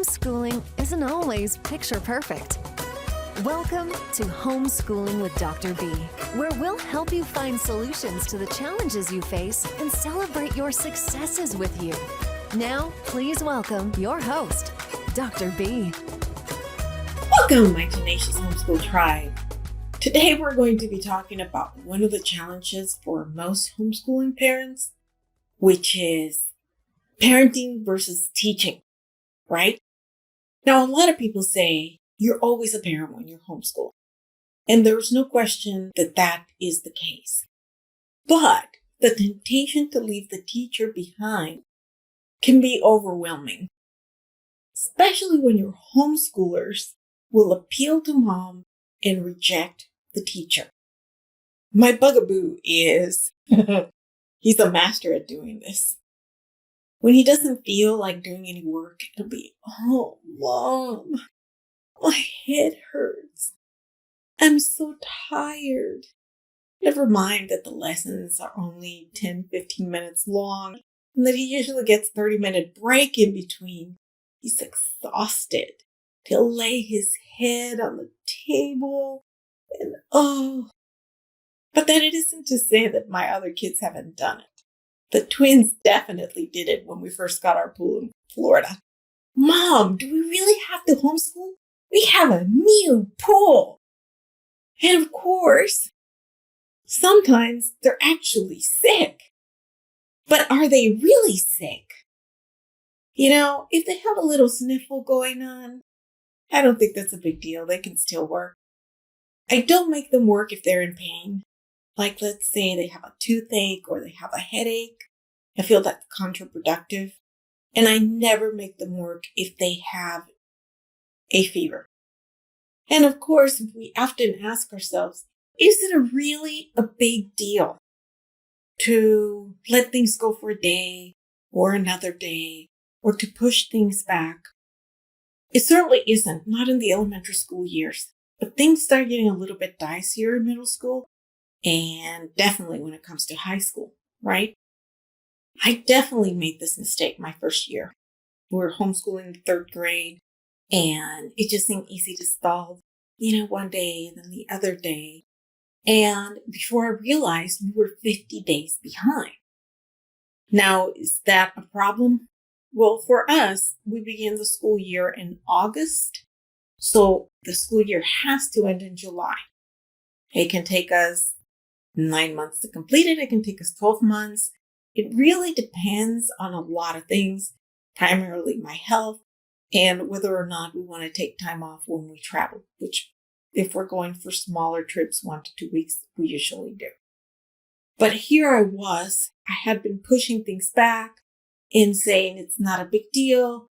homeschooling isn't always picture perfect. Welcome to Homeschooling with Dr. B, where we'll help you find solutions to the challenges you face and celebrate your successes with you. Now, please welcome your host, Dr. B. Welcome, my tenacious homeschool tribe. Today we're going to be talking about one of the challenges for most homeschooling parents, which is parenting versus teaching, right? Now, a lot of people say you're always a parent when you're homeschooled, and there's no question that that is the case. But the temptation to leave the teacher behind can be overwhelming, especially when your homeschoolers will appeal to mom and reject the teacher. My bugaboo is he's a master at doing this. When he doesn't feel like doing any work, it'll be, "Oh, mom, my head hurts. I'm so tired." Never mind that the lessons are only 10-15 minutes long and that he usually gets 30-minute break in between. He's exhausted. He'll lay his head on the table and but then it isn't to say that my other kids haven't done it. The twins definitely did it when we first got our pool in Florida. "Mom, do we really have to homeschool? We have a new pool." And of course, sometimes they're actually sick. But are they really sick? You know, if they have a little sniffle going on, I don't think that's a big deal. They can still work. I don't make them work if they're in pain. Like, let's say they have a toothache or they have a headache. I feel that's counterproductive. And I never make them work if they have a fever. And of course, we often ask ourselves, is it really a big deal to let things go for a day or another day or to push things back? It certainly isn't, not in the elementary school years. But things start getting a little bit dicier in middle school and definitely when it comes to high school, right? I definitely made this mistake my first year. We were homeschooling in third grade and it just seemed easy to stall, one day, then the other day. And before I realized, we were 50 days behind. Now, is that a problem? Well, for us, we began the school year in August. So the school year has to end in July. It can take us 9 months to complete it. It can take us 12 months. It really depends on a lot of things, primarily my health and whether or not we want to take time off when we travel, which if we're going for smaller trips, 1 to 2 weeks, we usually do. But here I was, I had been pushing things back and saying it's not a big deal,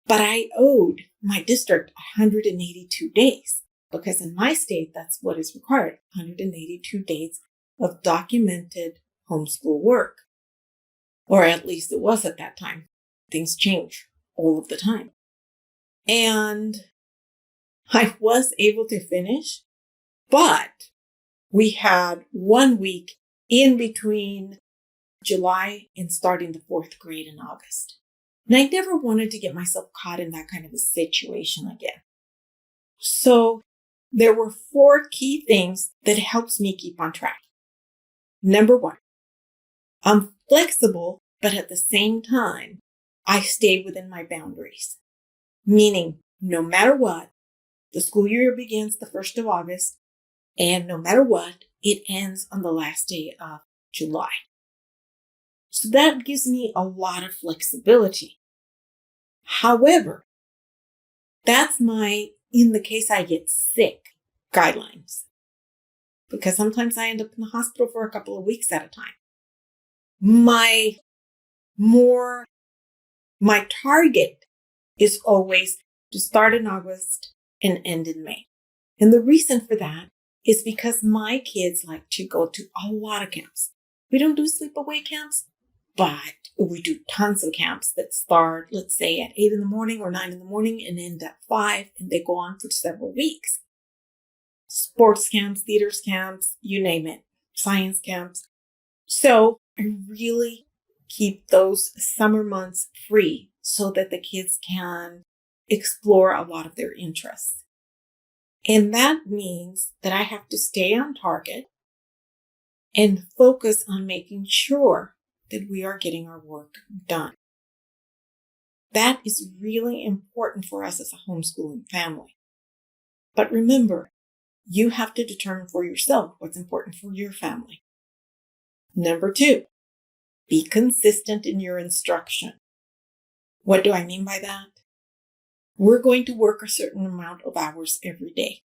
but I owed my district 182 days because in my state, that's what is required, 182 days of documented homeschool work. Or at least it was at that time. Things change all of the time. And I was able to finish, but we had 1 week in between July and starting the 4th grade in August. And I never wanted to get myself caught in that kind of a situation again. So there were 4 key things that helps me keep on track. Number 1, I'm flexible, but at the same time, I stay within my boundaries. Meaning, no matter what, the school year begins the 1st of August, and no matter what, it ends on the last day of July. So that gives me a lot of flexibility. However, that's in the case I get sick, guidelines. Because sometimes I end up in the hospital for a couple of weeks at a time. My target is always to start in August and end in May. And the reason for that is because my kids like to go to a lot of camps. We don't do sleepaway camps, but we do tons of camps that start, let's say, at 8 in the morning or 9 in the morning and end at 5, and they go on for several weeks. Sports camps, theaters camps, you name it, science camps. So I really keep those summer months free so that the kids can explore a lot of their interests. And that means that I have to stay on target and focus on making sure that we are getting our work done. That is really important for us as a homeschooling family. But remember, you have to determine for yourself what's important for your family. Number 2, be consistent in your instruction. What do I mean by that? We're going to work a certain amount of hours every day.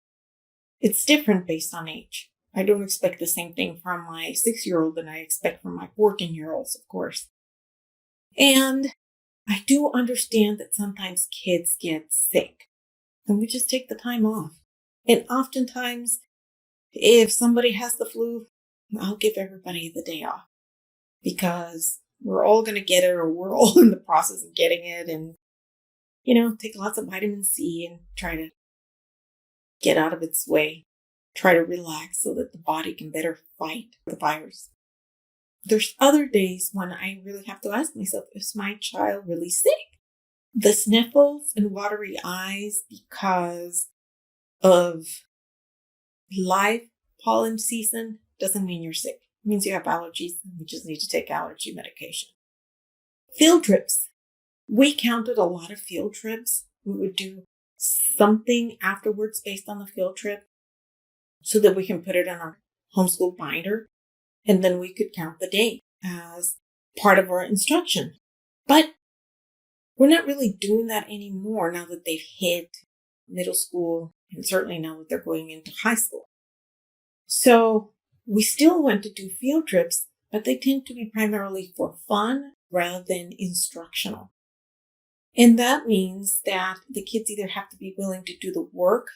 It's different based on age. I don't expect the same thing from my 6-year-old than I expect from my 14-year-olds, of course. And I do understand that sometimes kids get sick and we just take the time off. And oftentimes, if somebody has the flu, I'll give everybody the day off because we're all going to get it, or we're all in the process of getting it, and, take lots of vitamin C and try to get out of its way, try to relax so that the body can better fight the virus. There's other days when I really have to ask myself, is my child really sick? The sniffles and watery eyes because of live pollen season doesn't mean you're sick. It means you have allergies and we just need to take allergy medication. Field trips. We counted a lot of field trips. We would do something afterwards based on the field trip so that we can put it in our homeschool binder, and then we could count the day as part of our instruction. But we're not really doing that anymore now that they've hit middle school, and certainly now that they're going into high school. So we still want to do field trips, but they tend to be primarily for fun rather than instructional. And that means that the kids either have to be willing to do the work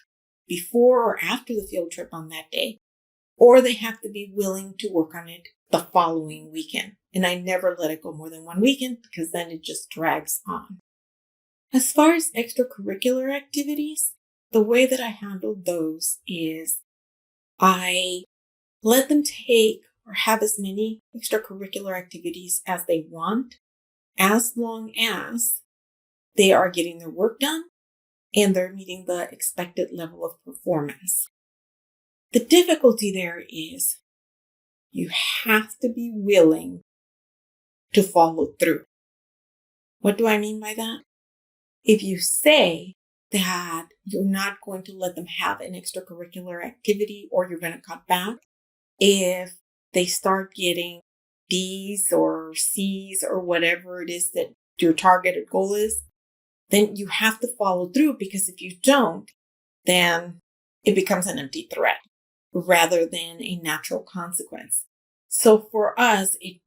before or after the field trip on that day, or they have to be willing to work on it the following weekend. And I never let it go more than one weekend because then it just drags on. As far as extracurricular activities, the way that I handle those is I let them take or have as many extracurricular activities as they want, as long as they are getting their work done and they're meeting the expected level of performance. The difficulty there is you have to be willing to follow through. What do I mean by that? If you say that you're not going to let them have an extracurricular activity or you're going to cut back, if they start getting D's or C's or whatever it is that your targeted goal is, then you have to follow through, because if you don't, then it becomes an empty threat rather than a natural consequence. So for us, it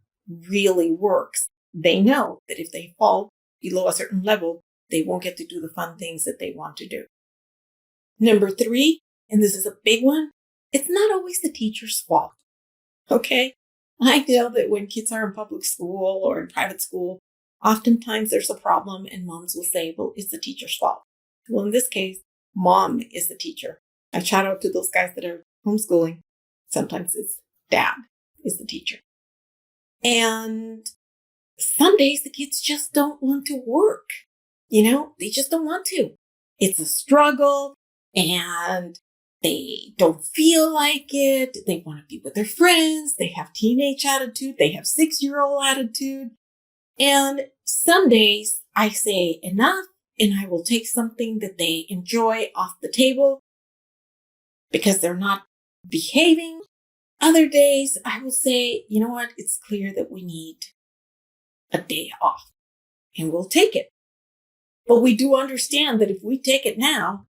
really works. They know that if they fall below a certain level, they won't get to do the fun things that they want to do. Number 3, and this is a big one, it's not always the teacher's fault. Okay? I know that when kids are in public school or in private school, oftentimes there's a problem and moms will say, well, it's the teacher's fault. Well, in this case, mom is the teacher. I shout out to those guys that are homeschooling. Sometimes it's dad is the teacher. And some days the kids just don't want to work. They just don't want to. It's a struggle and they don't feel like it. They want to be with their friends. They have teenage attitude. They have 6-year-old attitude. And some days I say enough and I will take something that they enjoy off the table because they're not behaving. Other days I will say, you know what? It's clear that we need a day off and we'll take it. But we do understand that if we take it now,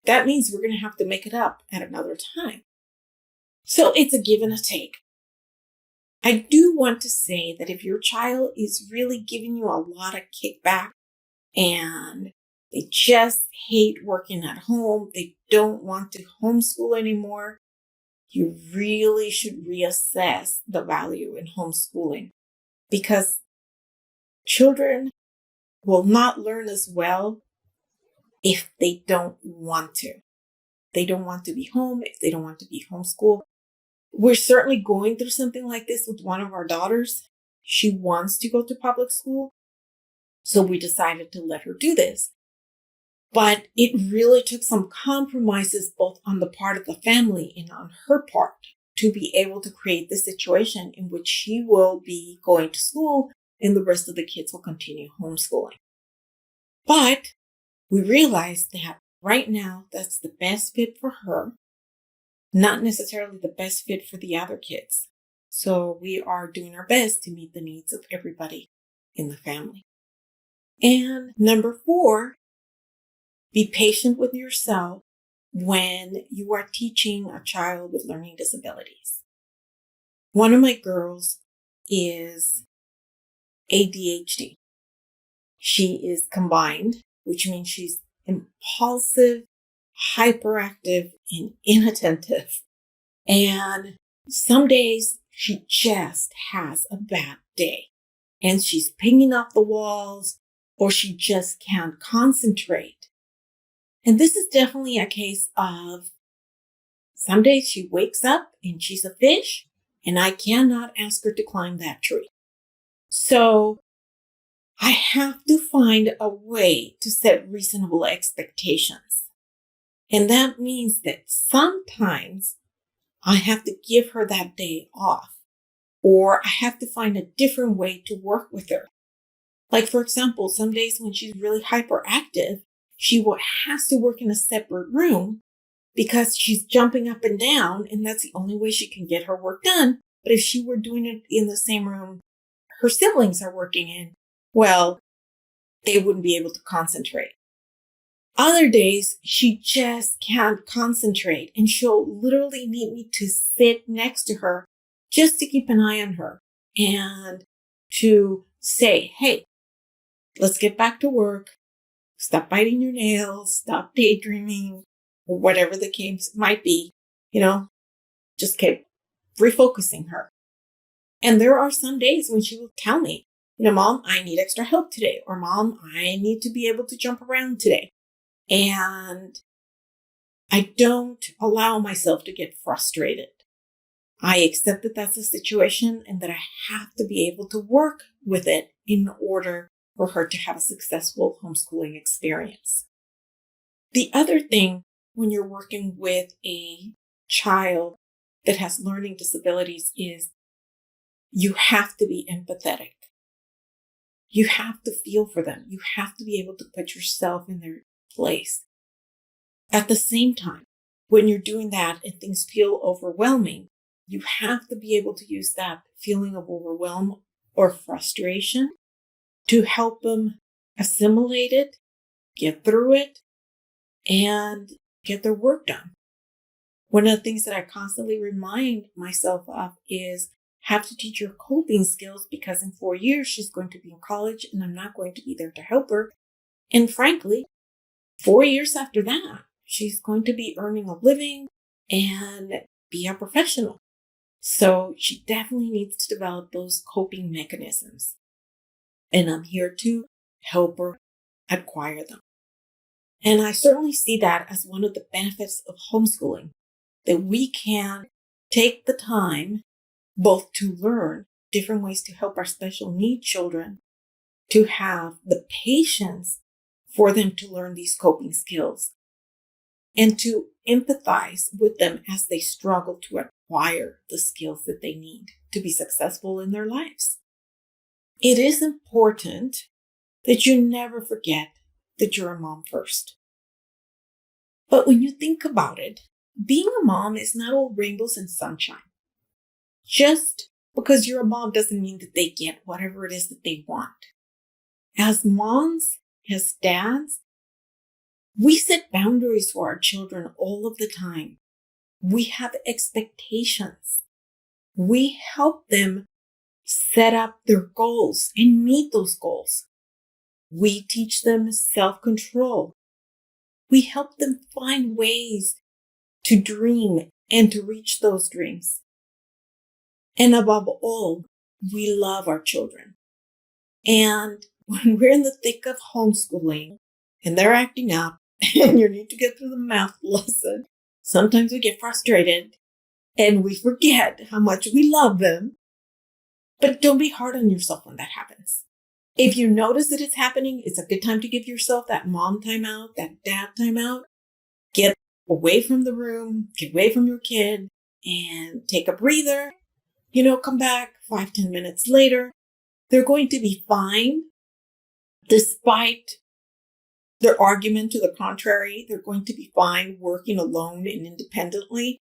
that means we're going to have to make it up at another time. So it's a give and a take. I do want to say that if your child is really giving you a lot of kickback and they just hate working at home, they don't want to homeschool anymore, you really should reassess the value in homeschooling, because children will not learn as well if they don't want to. They don't want to be home, if they don't want to be homeschooled. We're certainly going through something like this with one of our daughters. She wants to go to public school, so we decided to let her do this. But it really took some compromises both on the part of the family and on her part to be able to create this situation in which she will be going to school and the rest of the kids will continue homeschooling. But we realized that right now that's the best fit for her, not necessarily the best fit for the other kids. So we are doing our best to meet the needs of everybody in the family. And number 4, be patient with yourself when you are teaching a child with learning disabilities. One of my girls is ADHD. She is combined, which means she's impulsive, hyperactive, and inattentive. And some days she just has a bad day and she's pinging off the walls or she just can't concentrate. And this is definitely a case of some days she wakes up and she's a fish and I cannot ask her to climb that tree. So I have to find a way to set reasonable expectations. And that means that sometimes I have to give her that day off, or I have to find a different way to work with her. Like, for example, some days when she's really hyperactive, she has to work in a separate room because she's jumping up and down, and that's the only way she can get her work done. But if she were doing it in the same room her siblings are working in, well, they wouldn't be able to concentrate. Other days, she just can't concentrate, and she'll literally need me to sit next to her just to keep an eye on her and to say, hey, let's get back to work. Stop biting your nails, stop daydreaming, or whatever the case might be, just keep refocusing her. And there are some days when she will tell me, Mom, I need extra help today, or Mom, I need to be able to jump around today. And I don't allow myself to get frustrated. I accept that that's a situation and that I have to be able to work with it in order for her to have a successful homeschooling experience. The other thing when you're working with a child that has learning disabilities is you have to be empathetic. You have to feel for them. You have to be able to put yourself in their place. At the same time, when you're doing that and things feel overwhelming, you have to be able to use that feeling of overwhelm or frustration to help them assimilate it, get through it, and get their work done. One of the things that I constantly remind myself of is have to teach her coping skills because in 4 years she's going to be in college and I'm not going to be there to help her. And frankly, 4 years after that, she's going to be earning a living and be a professional. So she definitely needs to develop those coping mechanisms. And I'm here to help her acquire them. And I certainly see that as one of the benefits of homeschooling, that we can take the time both to learn different ways to help our special needs children, to have the patience for them to learn these coping skills, and to empathize with them as they struggle to acquire the skills that they need to be successful in their lives. It is important that you never forget that you're a mom first. But when you think about it, being a mom is not all rainbows and sunshine. Just because you're a mom doesn't mean that they get whatever it is that they want. As moms, as dads, we set boundaries for our children all of the time. We have expectations. We help them set up their goals and meet those goals. We teach them self-control. We help them find ways to dream and to reach those dreams. And above all, we love our children. And when we're in the thick of homeschooling and they're acting up and you need to get through the math lesson, sometimes we get frustrated and we forget how much we love them. But don't be hard on yourself when that happens. If you notice that it's happening, it's a good time to give yourself that mom timeout, that dad timeout. Get away from the room, get away from your kid, and take a breather. Come back 5-10 minutes later. They're going to be fine. Despite their argument to the contrary, they're going to be fine working alone and independently.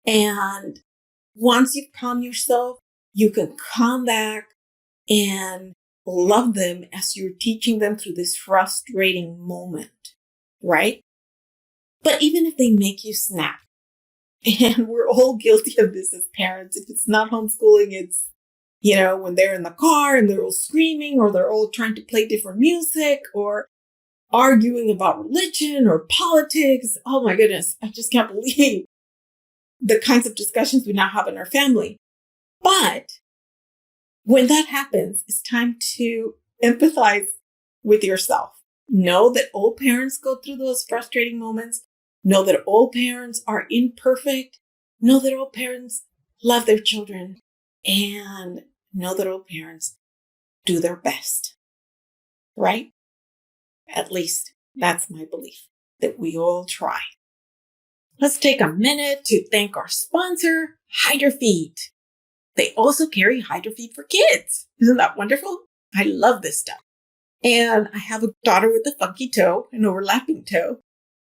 And once you've calmed yourself, you can come back and love them as you're teaching them through this frustrating moment, right? But even if they make you snap, and we're all guilty of this as parents, if it's not homeschooling, it's, when they're in the car and they're all screaming, or they're all trying to play different music, or arguing about religion or politics. Oh my goodness, I just can't believe the kinds of discussions we now have in our family. But when that happens, it's time to empathize with yourself. Know that all parents go through those frustrating moments. Know that all parents are imperfect. Know that all parents love their children. And know that all parents do their best. Right? At least that's my belief, that we all try. Let's take a minute to thank our sponsor, Hydro Feet. They also carry Hydro Feet for kids. Isn't that wonderful? I love this stuff. And I have a daughter with a funky toe, an overlapping toe.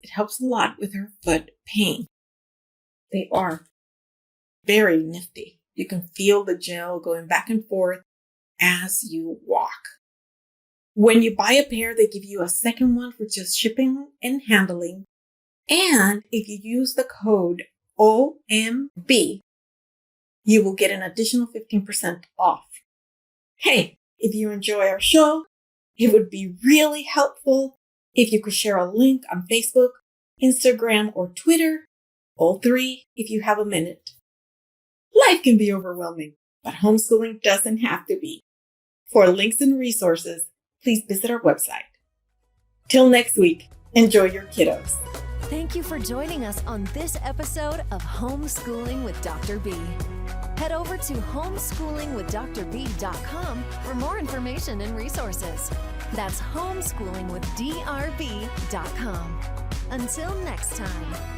It helps a lot with her foot pain. They are very nifty. You can feel the gel going back and forth as you walk. When you buy a pair, they give you a second one for just shipping and handling. And if you use the code OMB, you will get an additional 15% off. Hey, if you enjoy our show, it would be really helpful if you could share a link on Facebook, Instagram, or Twitter, all three if you have a minute. Life can be overwhelming, but homeschooling doesn't have to be. For links and resources, please visit our website. Till next week, enjoy your kiddos. Thank you for joining us on this episode of Homeschooling with Dr. B. Head over to homeschoolingwithdrb.com for more information and resources. That's homeschoolingwithdrb.com. Until next time.